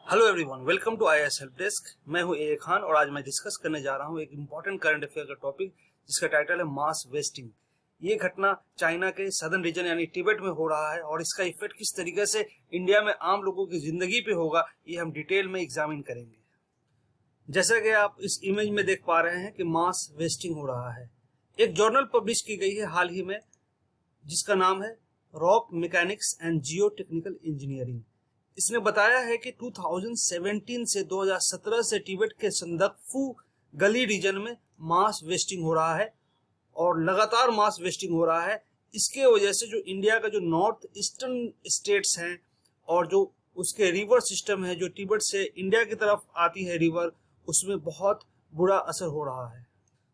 Hello everyone, welcome to IAS help desk. मैं हूं ए खान और आज मैं डिस्कस करने जा रहा हूं एक इम्पॉर्टेंट करंट अफेयर का टॉपिक जिसका टाइटल है मास वेस्टिंग। ये घटना चाइना के सदर्न रीजन यानी तिब्बत में हो रहा है और इसका इफेक्ट किस तरीके से इंडिया में आम लोगों की जिंदगी पे होगा ये हम डिटेल में एग्जामिन करेंगे। जैसा कि आप इस इमेज में देख पा रहे हैं कि मास वेस्टिंग हो रहा है। एक जर्नल पब्लिश की गई है हाल ही में जिसका नाम है rock mechanics and Jio technical engineering. इसने बताया है कि 2017 से 2017 से तिब्बत के संदकफू गली रीजन में मास वेस्टिंग हो रहा है और लगातार मास वेस्टिंग हो रहा है। इसके वजह से जो इंडिया का जो नॉर्थ ईस्टर्न स्टेट्स हैं और जो उसके रिवर सिस्टम है जो तिब्बत से इंडिया की तरफ आती है रिवर, उसमें बहुत बुरा असर हो रहा है।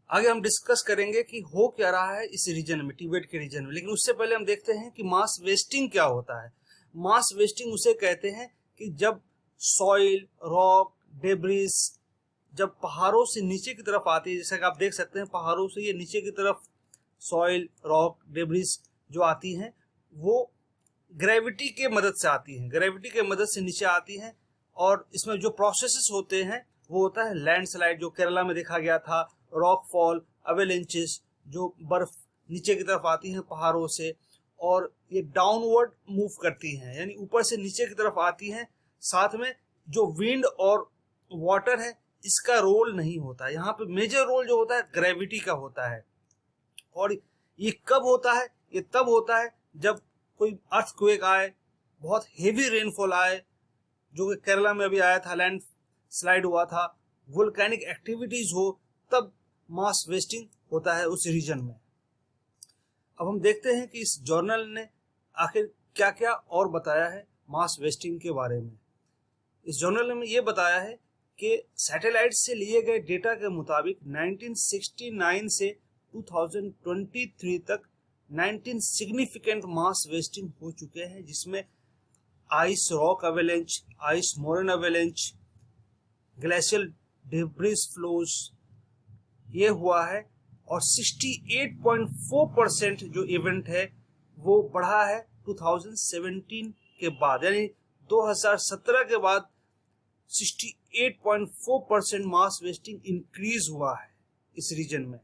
आगे हम डिस्कस करेंगे कि हो क्या रहा है इस रीजन में, तिब्बत के रीजन में, लेकिन उससे पहले हम देखते हैं कि मास वेस्टिंग क्या होता है। मास वेस्टिंग उसे कहते हैं कि जब सॉइल, रॉक, डेब्रिस जब पहाड़ों से नीचे की तरफ आती है, जैसा कि आप देख सकते हैं पहाड़ों से ये नीचे की तरफ सॉइल, रॉक, डेब्रिस जो आती हैं वो ग्रेविटी के मदद से आती हैं, ग्रेविटी के मदद से नीचे आती हैं। और इसमें जो प्रोसेसेस होते हैं वो होता है लैंडस्लाइड जो केरला में देखा गया था, रॉक फॉल, अवेलेंचेस जो बर्फ नीचे की तरफ आती हैं पहाड़ों से और ये डाउनवर्ड मूव करती हैं यानी ऊपर से नीचे की तरफ आती हैं। साथ में जो विंड और वाटर है इसका रोल नहीं होता, यहाँ पे मेजर रोल जो होता है ग्रेविटी का होता है। और ये कब होता है? ये तब होता है जब कोई अर्थक्वेक आए, बहुत हेवी रेनफॉल आए, जो कि केरला में अभी आया था, लैंड स्लाइड हुआ था, वोल्केनिक एक्टिविटीज हो, तब मास वेस्टिंग होता है उस रीजन में। अब हम देखते हैं कि इस जर्नल ने आखिर क्या क्या और बताया है मास वेस्टिंग के बारे में। इस जर्नल में ये बताया है कि सैटेलाइट से लिए गए डेटा के मुताबिक 1969 से 2023 तक 19 सिग्निफिकेंट मास वेस्टिंग हो चुके हैं, जिसमें ice rock avalanche, ice moraine avalanche, glacial debris flows ये हुआ है। और 68.4% जो इवेंट है वो बढ़ा है 2017 के बाद, यानी 2017 के बाद 68.4% मास वेस्टिंग इंक्रीज हुआ है इस रीजन में।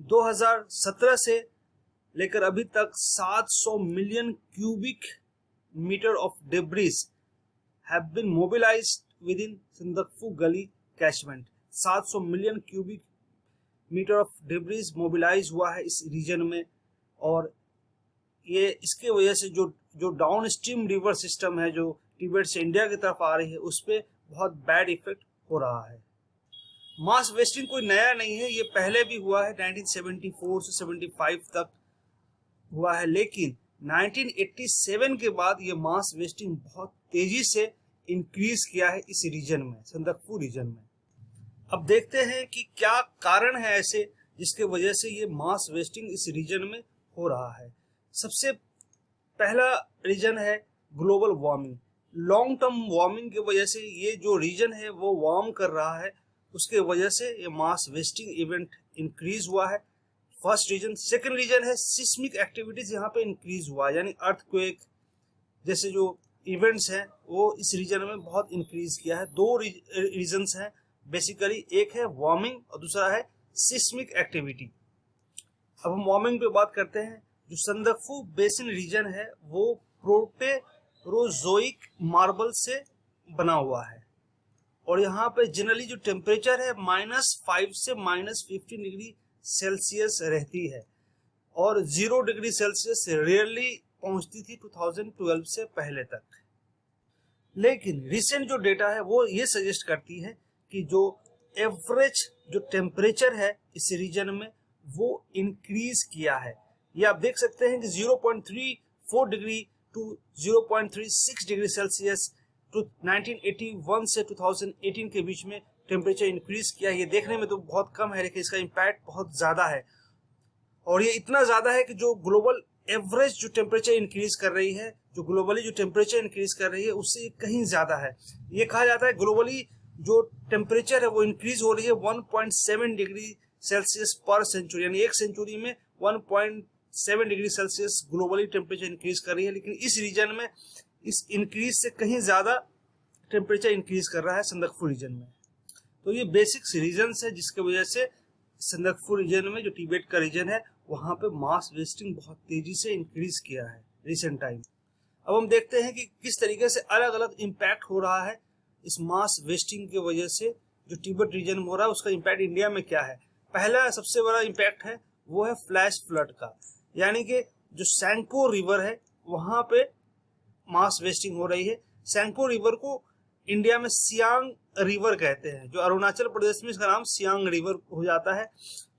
2017 से लेकर अभी तक 700 million cubic meter of debris have been mobilized within Sandakphu गली catchment. 700 million cubic meter of debris mobilize हुआ है इस रीजन में। और ये इसके वजह से जो डाउन स्ट्रीम रिवर सिस्टम है जो तिब्बत से इंडिया की तरफ आ रही है उस पर बहुत बैड इफेक्ट हो रहा है। मास वेस्टिंग कोई नया नहीं है, ये पहले भी हुआ है, 1974 से 75 तक हुआ है, लेकिन 1987 के बाद ये मास वेस्टिंग बहुत तेजी से इंक्रीज किया है इस रीजन में, संदकफू रीजन में। अब देखते हैं कि क्या कारण है ऐसे जिसके वजह से ये मास वेस्टिंग इस रीजन में हो रहा है। सबसे पहला रीजन है global warming. Long term warming की वजह से ये जो रीजन है वो वार्म कर रहा है, उसके वजह से ये मास वेस्टिंग इवेंट इंक्रीज हुआ है, फर्स्ट रीजन। सेकेंड रीजन है सिस्मिक एक्टिविटीज यहाँ पे इंक्रीज हुआ है, यानी अर्थक्वेक जैसे जो इवेंट्स हैं वो इस रीजन में बहुत इंक्रीज किया है। दो रीजन्स हैं बेसिकली, एक है वार्मिंग और दूसरा है सिस्मिक एक्टिविटी। अब हम वार्मिंग पे बात करते हैं। जो संदकफू बेसिन रीजन है वो प्रोटेरोजोइक मार्बल से बना हुआ है और यहाँ पे जनरली जो टेम्परेचर है -5 से -15 डिग्री सेल्सियस रहती है और 0 डिग्री सेल्सियस रेयरली पहुंचती थी 2012 से पहले तक। लेकिन रिसेंट जो डेटा है वो ये सजेस्ट करती है कि जो एवरेज जो टेम्परेचर है इस रीजन में वो इंक्रीज किया है। ये आप देख सकते हैं कि 0.34 डिग्री टू 0.36 डिग्री सेल्सियस 1981 से 2018 के बीच में टेम्परेचर इंक्रीज किया है। ये देखने में तो बहुत कम है लेकिन इसका इम्पैक्ट बहुत ज़्यादा है और ये इतना ज़्यादा है कि जो ग्लोबल एवरेज जो टेम्परेचर इंक्रीज कर रही है, जो ग्लोबली जो टेम्परेचर इंक्रीज कर रही है उससे कहीं ज़्यादा है। ये कहा जाता है ग्लोबली जो टेम्परेचर है वो इंक्रीज हो रही है 1.7 डिग्री सेल्सियस पर सेंचुरी, यानी एक सेंचुरी में 1.7 degree Celsius globally temperature increase कर रही है। लेकिन इस रीजन में इस इंक्रीज से कहीं ज़्यादा टेम्परेचर इंक्रीज कर रहा है संदकफू रीजन में। तो ये बेसिक्स रीजन्स है जिसके वजह से संदकफू रीजन में, जो तिब्बत का रीजन है, वहाँ पे मास वेस्टिंग बहुत तेजी से इंक्रीज किया है रिसेंट टाइम। अब हम देखते हैं कि किस तरीके से अलग अलग इम्पैक्ट हो रहा है इस मास वेस्टिंग की वजह से। जो तिब्बत रीजन में हो रहा है उसका इम्पैक्ट इंडिया में क्या है। पहला सबसे बड़ा इम्पैक्ट है वो है फ्लैश फ्लड का, यानी कि जो सैंगपो रिवर है वहाँ पे मास वेस्टिंग हो रही है। सैंगपो रिवर को इंडिया में सियांग रिवर कहते हैं, जो अरुणाचल प्रदेश में इसका नाम सियांग रिवर हो जाता है।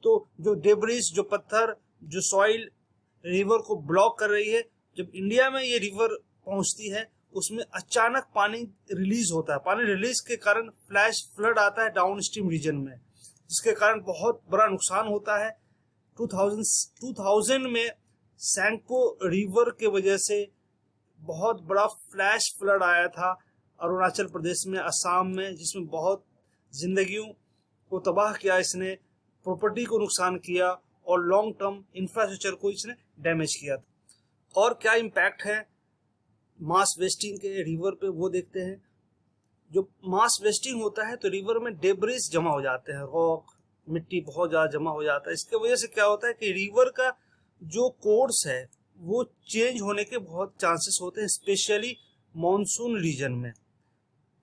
तो जो डेब्रिस, जो पत्थर, जो सॉइल रिवर को ब्लॉक कर रही है, जब इंडिया में ये रिवर पहुंचती है उसमें अचानक पानी रिलीज होता है। पानी रिलीज के कारण फ्लैश फ्लड आता है डाउन स्ट्रीम रीजन में, जिसके कारण बहुत बड़ा नुकसान होता है। 2000 में सैंगपो रिवर के वजह से बहुत बड़ा फ्लैश फ्लड आया था अरुणाचल प्रदेश में, असम में, जिसमें बहुत जिंदगियों को तबाह किया इसने, प्रॉपर्टी को नुकसान किया और लॉन्ग टर्म इंफ्रास्ट्रक्चर को इसने डैमेज किया। और क्या इम्पैक्ट है मास वेस्टिंग के रिवर पे वो देखते हैं। जो मास वेस्टिंग होता है तो रिवर में डेब्रिस जमा हो जाते हैं, रॉक, मिट्टी बहुत ज़्यादा जमा हो जाता है। इसके वजह से क्या होता है कि रिवर का जो कोर्स है वो चेंज होने के बहुत चांसेस होते हैं, स्पेशली मॉनसून रीजन में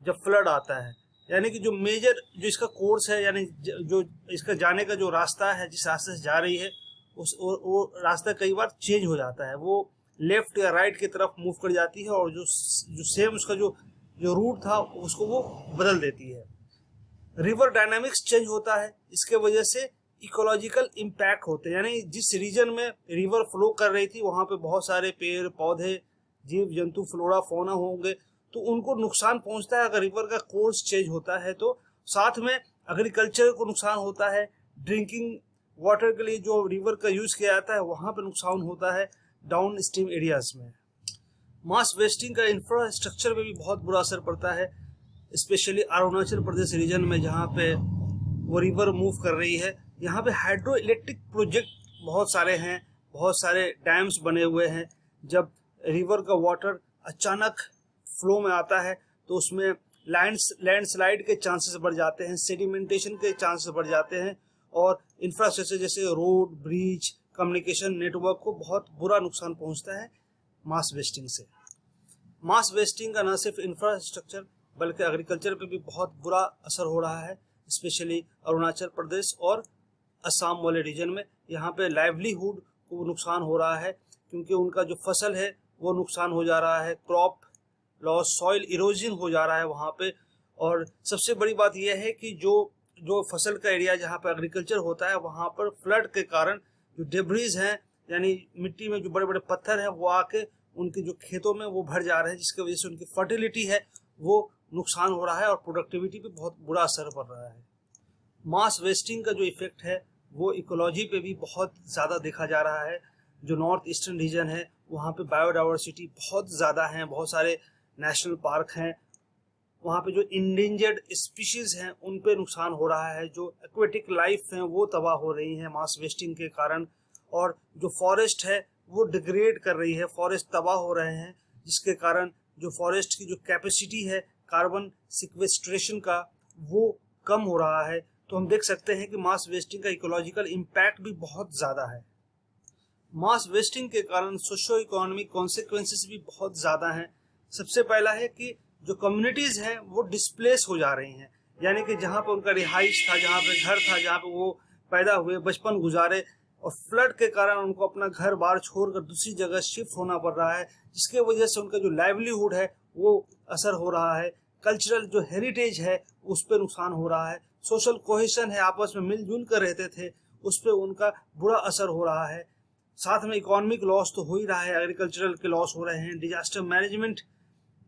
जब फ्लड आता है। यानी कि जो मेजर जो इसका कोर्स है, यानी जो इसका जाने का जो रास्ता है, जिस रास्ते से जा रही है वो रास्ता कई बार चेंज हो जाता है, वो लेफ्ट या राइट की तरफ मूव कर जाती है और जो सेम उसका जो रूट था उसको वो बदल देती है। रिवर डायनामिक्स चेंज होता है, इसके वजह से इकोलॉजिकल इम्पैक्ट होते हैं। यानी जिस रीजन में रिवर फ्लो कर रही थी वहाँ पे बहुत सारे पेड़ पौधे, जीव जंतु, फ्लोरा फौना होंगे, तो उनको नुकसान पहुंचता है अगर रिवर का कोर्स चेंज होता है। तो साथ में एग्रीकल्चर को नुकसान होता है, ड्रिंकिंग वाटर के लिए जो रिवर का यूज किया जाता है वहाँ पे नुकसान होता है डाउन स्ट्रीम एरियाज में। मास वेस्टिंग का इंफ्रास्ट्रक्चर में भी बहुत बुरा असर पड़ता है, स्पेशली अरुणाचल प्रदेश रीजन में जहाँ पे वो रिवर मूव कर रही है। यहाँ पे हाइड्रो इलेक्ट्रिक प्रोजेक्ट बहुत सारे हैं, बहुत सारे डैम्स बने हुए हैं। जब रिवर का वाटर अचानक फ्लो में आता है तो उसमें लैंडस्लाइड के चांसेस बढ़ जाते हैं, सेडिमेंटेशन के चांसेस बढ़ जाते हैं और इंफ्रास्ट्रक्चर जैसे रोड, ब्रिज, कम्युनिकेशन नेटवर्क को बहुत बुरा नुकसान पहुंचता है मास वेस्टिंग से। मास वेस्टिंग का न सिर्फ इंफ्रास्ट्रक्चर बल्कि एग्रीकल्चर पे भी बहुत बुरा असर हो रहा है, स्पेशली अरुणाचल प्रदेश और असम वाले रीजन में। यहाँ पे लाइवलीहुड को नुकसान हो रहा है क्योंकि उनका जो फसल है वो नुकसान हो जा रहा है, क्रॉप लॉस, सॉइल इरोजन हो जा रहा है वहाँ पे। और सबसे बड़ी बात यह है कि जो फसल का एरिया जहाँ पे एग्रीकल्चर होता है वहाँ पर फ्लड के कारण जो डेब्रिज हैं, यानी मिट्टी में जो बड़े बड़े पत्थर हैं, वो आके उनके जो खेतों में वो भर जा रहे हैं, जिसकी वजह से उनकी फर्टिलिटी है वो नुकसान हो रहा है और प्रोडक्टिविटी पे बहुत बुरा असर पड़ रहा है। मास वेस्टिंग का जो इफेक्ट है वो इकोलॉजी पे भी बहुत ज़्यादा देखा जा रहा है। जो नॉर्थ ईस्टर्न रीजन है वहाँ पे बायोडाइवर्सिटी बहुत ज़्यादा है, बहुत सारे नेशनल पार्क हैं, वहाँ पे जो इंडेंजर्ड स्पीशीज हैं उन पे नुकसान हो रहा है, जो एक्वेटिक लाइफ हैं वो तबाह हो रही हैं मास वेस्टिंग के कारण, और जो फॉरेस्ट है वो डिग्रेड कर रही है, फॉरेस्ट तबाह हो रहे हैं, जिसके कारण जो फॉरेस्ट की जो कैपेसिटी है कार्बन सिक्वेस्ट्रेशन का वो कम हो रहा है। तो हम देख सकते हैं कि मास वेस्टिंग का इकोलॉजिकल इम्पैक्ट भी बहुत ज़्यादा है। मास वेस्टिंग के कारण सोशो इकोनॉमिक कॉन्सिक्वेंसेस भी बहुत ज़्यादा हैं। सबसे पहला है कि जो कम्युनिटीज़ हैं वो डिस्प्लेस हो जा रही हैं, यानी कि जहाँ पे उनका रिहाइश था, जहाँ पे घर था, जहाँ पे वो पैदा हुए, बचपन गुजारे, और फ्लड के कारण उनको अपना घर बार छोड़कर दूसरी जगह शिफ्ट होना पड़ रहा है, जिसके वजह से उनका जो लाइवलीहुड है वो असर हो रहा है। कल्चरल जो हेरिटेज है उस पर नुकसान हो रहा है। सोशल कोहेशन है, आपस में मिलजुल कर रहते थे, उस पर उनका बुरा असर हो रहा है। साथ में इकोनॉमिक लॉस तो हो ही रहा है, एग्रीकल्चरल के लॉस हो रहे हैं, डिजास्टर मैनेजमेंट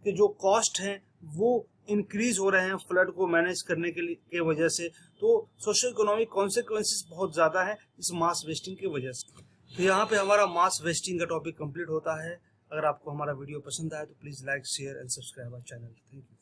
के जो कॉस्ट हैं वो इंक्रीज हो रहे हैं फ्लड को मैनेज करने के वजह से। तो सोशल इकोनॉमिक कॉन्सिक्वेंसेस बहुत ज़्यादा है इस मास वेस्टिंग की वजह से। तो यहाँ पे हमारा मास वेस्टिंग का टॉपिक कंप्लीट होता है। अगर आपको हमारा वीडियो पसंद आए तो please like, share and subscribe our channel. Thank you.